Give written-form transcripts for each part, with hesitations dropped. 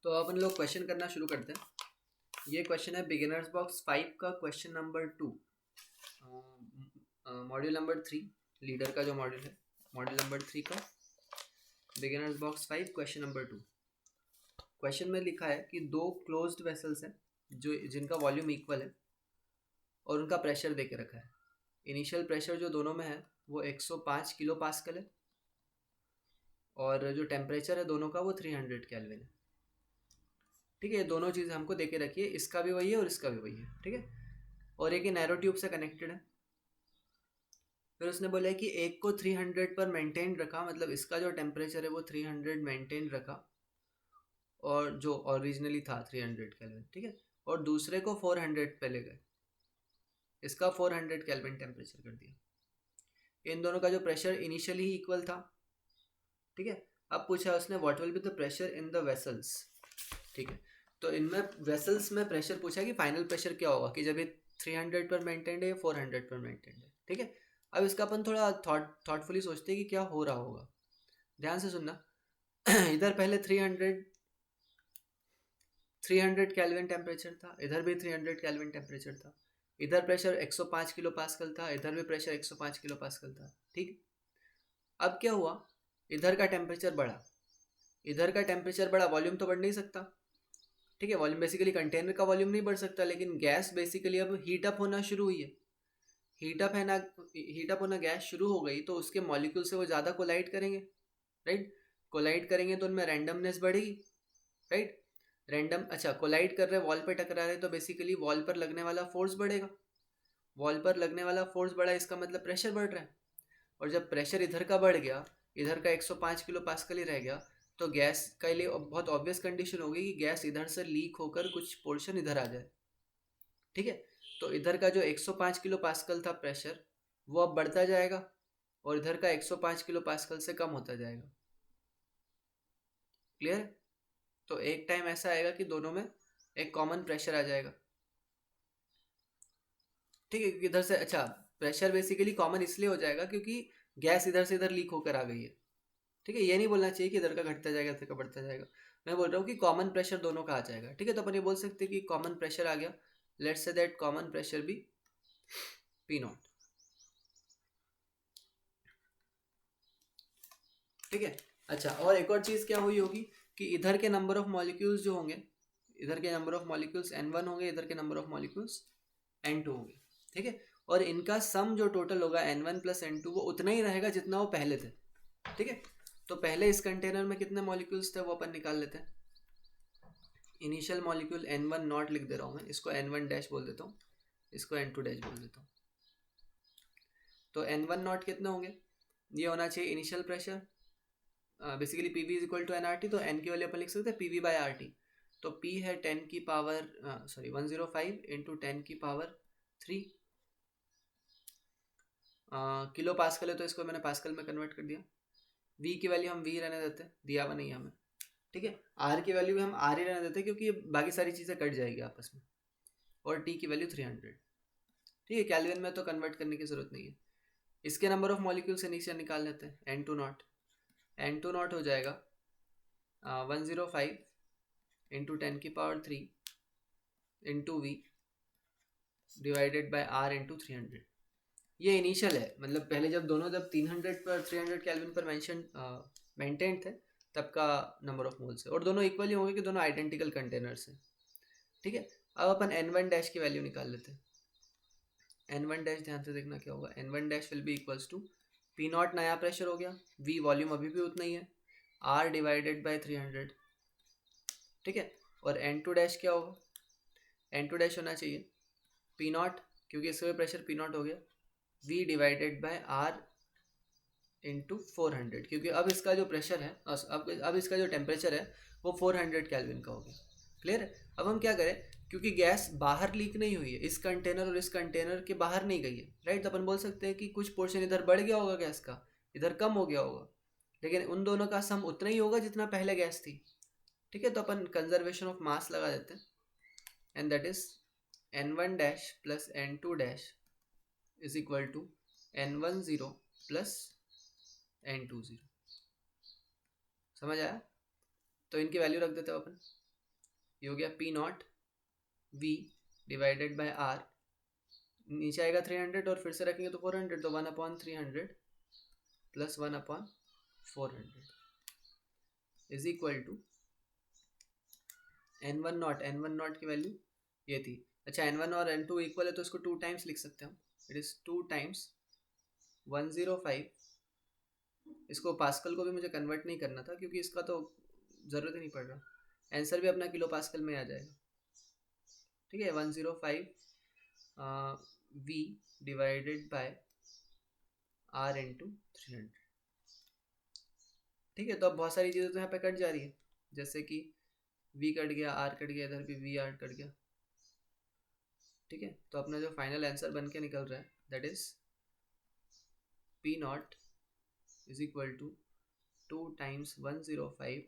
तो अपन लोग क्वेश्चन करना शुरू करते हैं। ये क्वेश्चन है बिगिनर्स बॉक्स 5 का question number 2, module number 3, leader का जो मॉड्यूल है, मॉड्यूल नंबर 3 का beginners box 5 question number 2। Question में लिखा है कि दो क्लोज्ड वेसल्स हैं जो जिनका वॉल्यूम इक्वल है और उनका प्रेशर दे के रखा है। इनिशियल प्रेशर जो दोनों में है वो 105 किलो पास्कल है और जो टेम्परेचर है दोनों का वो 300 केल्विन है। ठीक है, ये दोनों चीज़ें हमको दे के रखी है, इसका भी वही है और इसका भी वही है। ठीक है, और एक नैरो ट्यूब से कनेक्टेड है। फिर उसने बोला है कि एक को 300 पर मेंटेन रखा, मतलब इसका जो टेम्परेचर है वो 300 मेंटेन रखा और जो ओरिजिनली था 300 केल्विन। ठीक है, और दूसरे को 400 पे ले गए, इसका 400 केल्विन टेम्परेचर कर दिया। इन दोनों का जो प्रेशर इनिशियली ही इक्वल था। ठीक है, अब पूछा उसने what will be the pressure in the vessels. ठीक है, तो इनमें वेसल्स में प्रेशर पूछा कि फाइनल प्रेशर क्या होगा, कि जब ये 300 पर मेंटेन्ड है, 400 पर मेंटेन्ड है। ठीक है, अब इसका अपन थोड़ा थॉटफुली सोचते हैं कि क्या हो रहा होगा। ध्यान से सुनना। इधर पहले 300 केल्विन टेम्परेचर था, इधर भी 300 केल्विन टेम्परेचर था। इधर प्रेशर 105 किलो पास्कल था, इधर भी प्रेशर 105 किलो पास्कल था। ठीक, अब क्या हुआ, इधर का टेम्परेचर बढ़ा, इधर का टेम्परेचर बढ़ा, वॉल्यूम तो बढ़ नहीं सकता। ठीक है, वॉल्यूम बेसिकली कंटेनर का वॉल्यूम नहीं बढ़ सकता, लेकिन गैस बेसिकली अब हीट अप होना शुरू हुई है। हीट अप होना गैस शुरू हो गई तो उसके मॉलिक्यूल से वो ज़्यादा कोलाइड करेंगे। राइट, कोलाइड करेंगे तो उनमें रैंडमनेस बढ़ेगी। राइट, रैंडम, अच्छा कोलाइड कर रहे हैं, वॉल पे टकरा रहे हैं, तो बेसिकली वॉल पर लगने वाला फोर्स बढ़ेगा। वॉल पर लगने वाला फोर्स बढ़ा, इसका मतलब प्रेशर बढ़ रहा है। और जब प्रेशर इधर का बढ़ गया, इधर का 105 किलो पास्कल ही रह गया, तो गैस के लिए बहुत ऑब्वियस कंडीशन होगी कि गैस इधर से लीक होकर कुछ पोर्शन इधर आ जाए। ठीक है, तो इधर का जो 105 किलो पास्कल था प्रेशर, वो अब बढ़ता जाएगा और इधर का 105 किलो पास्कल से कम होता जाएगा। क्लियर? तो एक टाइम ऐसा आएगा कि दोनों में एक कॉमन प्रेशर आ जाएगा। ठीक है, इधर से, अच्छा प्रेशर बेसिकली कॉमन इसलिए हो जाएगा क्योंकि गैस इधर से इधर लीक होकर आ गई है। ठीक है, ये नहीं बोलना चाहिए कि इधर का घटता जाएगा इधर का बढ़ता जाएगा। मैं बोल रहा हूँ कि कॉमन प्रेशर दोनों का आ जाएगा। ठीक है, तो अपन ये बोल सकते हैं कि कॉमन प्रेशर आ गया। Let's say that common pressure भी पी नॉट। ठीक है, अच्छा और एक और चीज़ क्या हुई होगी कि इधर के नंबर ऑफ मॉलिक्यूल्स जो होंगे, इधर के नंबर ऑफ मॉलिक्यूल्स n1 होंगे, इधर के नंबर ऑफ मॉलिक्यूल्स n2 होंगे। ठीक है, और इनका सम जो टोटल होगा n1 प्लस n2 वो उतना ही रहेगा जितना वो पहले थे। ठीक है, तो पहले इस कंटेनर में कितने मॉलिक्यूल्स थे वो अपन निकाल लेते हैं। इनिशियल मॉलिक्यूल n1 नॉट लिख दे रहा हूँ मैं, इसको n1 डैश बोल देता हूँ, इसको n2 डैश बोल देता हूँ। तो n1 नॉट कितने होंगे, ये होना चाहिए initial pressure, basically P V is equal to N R T, तो एन की वैल्यू अपन लिख सकते हैं P V by R T. तो पी है 10 की पावर 105 इंटू 10 की पावर 3 किलो पास्कल है, तो इसको मैंने पास्कल में कन्वर्ट कर दिया। वी की वैल्यू हम वी रहने देते हैं, दिया हुआ नहीं है हमें। ठीक है, आर की वैल्यू भी हम आर ही रहने देते हैं क्योंकि ये बाकी सारी चीज़ें कट जाएगी आपस में। और टी की वैल्यू 300। ठीक है, कैल्विन में तो कन्वर्ट करने की ज़रूरत नहीं है। इसके नंबर ऑफ मॉलिक्यूल से नीचे निकाल लेते हैं, N two nought. N two nought हो जाएगा 105 इंटू 10 की power 3 into V divided by R into 300। ये इनिशियल है, मतलब पहले जब 300 पर 300 केल्विन पर मेंटेन थे तब का नंबर ऑफ मोल्स है, और दोनों इक्वली होंगे कि दोनों आइडेंटिकल कंटेनर्स हैं। ठीक है, अब अपन n1 डैश की वैल्यू निकाल लेते हैं। n1 डैश ध्यान से देखना क्या होगा, n1 dash will be equals to P nought नया प्रेशर हो गया, v वॉल्यूम अभी भी उतना ही है, r डिवाइडेड बाय 300। ठीक है, और n2 डैश क्या होगा, n2 डैश होना चाहिए पी नॉट, क्योंकि इसका प्रेशर पी नॉट हो गया, v divided by r into 400, क्योंकि अब इसका जो प्रेशर है, अब इसका जो टेम्परेचर है वो 400 केल्विन का हो गया। क्लियर है? अब हम क्या करें, क्योंकि गैस बाहर लीक नहीं हुई है, इस कंटेनर और इस कंटेनर के बाहर नहीं गई है। राइट, तो अपन बोल सकते हैं कि कुछ पोर्शन इधर बढ़ गया होगा गैस का, इधर कम हो गया होगा, लेकिन उन दोनों का सम उतना ही होगा जितना पहले गैस थी। ठीक है, तो अपन कंजर्वेशन ऑफ मास लगा देते हैं, and that is n1 dash plus n2 dash is equal to n10 plus n20। समझ आया? तो इनकी वैल्यू रख देते हो अपन। ये हो गया P nought V divided by R, नीचे आएगा 300 और फिर से रखेंगे तो 400, तो 1/300 plus 1/400 is equal to n1 nought की वैल्यू ये थी। अच्छा n1 और n2 इक्वल है तो इसको 2 टाइम्स लिख सकते हैं हम, इट इज़ 2 टाइम्स 105। इसको पास्कल को भी मुझे कन्वर्ट नहीं करना था क्योंकि इसका तो ज़रूरत ही नहीं पड़ रहा, आंसर भी अपना किलो पास्कल में आ जाएगा। ठीक है, 105 v divided by r into 300। ठीक है, तो अब बहुत सारी चीज़ें तो यहाँ पे कट जा रही है, जैसे कि v कट गया, r कट गया, इधर भी v r कट गया। ठीक है, तो अपना जो फाइनल आंसर बन के निकल रहा है that is P nought is equal to 2 times 105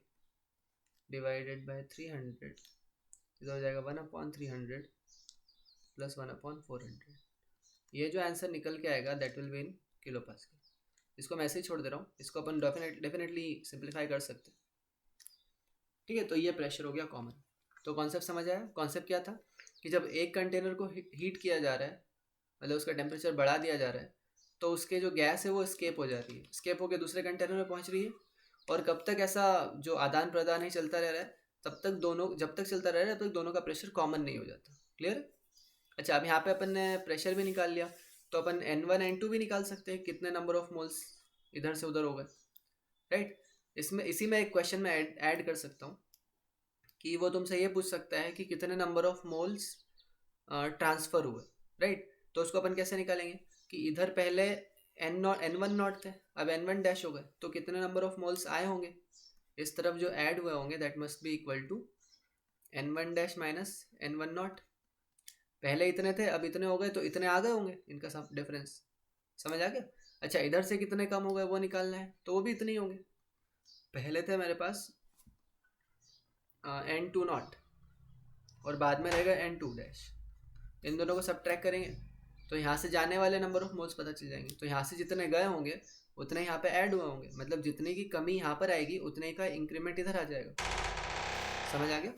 divided by 300, इधर हो जाएगा 1/300 प्लस 1/400। ये जो आंसर निकल के आएगा that will be in kilo pascal. इसको मैं ऐसे ही छोड़ दे रहा हूँ, इसको अपन डेफिनेटली सिंप्लीफाई कर सकते हैं। ठीक है, तो ये प्रेशर हो गया कॉमन। तो कॉन्सेप्ट समझ आया? कॉन्सेप्ट क्या था कि जब एक कंटेनर को हीट किया जा रहा है, मतलब उसका टेम्परेचर बढ़ा दिया जा रहा है, तो उसके जो गैस है वो स्केप हो जा रही है, स्केप होकर दूसरे कंटेनर में पहुंच रही है। और कब तक ऐसा जो आदान प्रदान ही चलता रह रहा है, तब तक दोनों, जब तक चलता रह रहा है तब तक दोनों का प्रेशर कॉमन नहीं हो जाता। क्लियर? अच्छा, अब यहाँ पे अपन ने प्रेशर भी निकाल लिया, तो अपन n1 n2 भी निकाल सकते हैं, कितने नंबर ऑफ मोल्स इधर से उधर हो गए। राइट, इसमें इसी में एक क्वेश्चन में ऐड कर सकता हूँ कि वो तुमसे ये पूछ सकता है कि कितने नंबर ऑफ मोल्स ट्रांसफ़र हुए। राइट, तो उसको अपन कैसे निकालेंगे कि इधर पहले n1 नॉट थे, अब n1 डैश हो गए, तो कितने नंबर ऑफ मोल्स आए होंगे इस तरफ जो ऐड हुए होंगे, that must be equal to n1 dash minus n1 nought. पहले इतने थे, अब इतने हो गए, तो इतने आ गए होंगे, इनका सब डिफरेंस समझ आ गया। अच्छा, इधर से कितने कम हो गए वो निकालना है, तो वो भी इतने ही होंगे। पहले थे मेरे पास n2 नॉट और बाद में रहेगा n2 डैश, इन दोनों को सब्ट्रैक्ट करेंगे तो यहाँ से जाने वाले नंबर ऑफ मोल्स पता चल जाएंगे। तो यहाँ से जितने गए होंगे उतने यहाँ पे ऐड हुए होंगे, मतलब जितने की कमी यहाँ पर आएगी उतने का इंक्रीमेंट इधर आ जाएगा। समझ आ गया?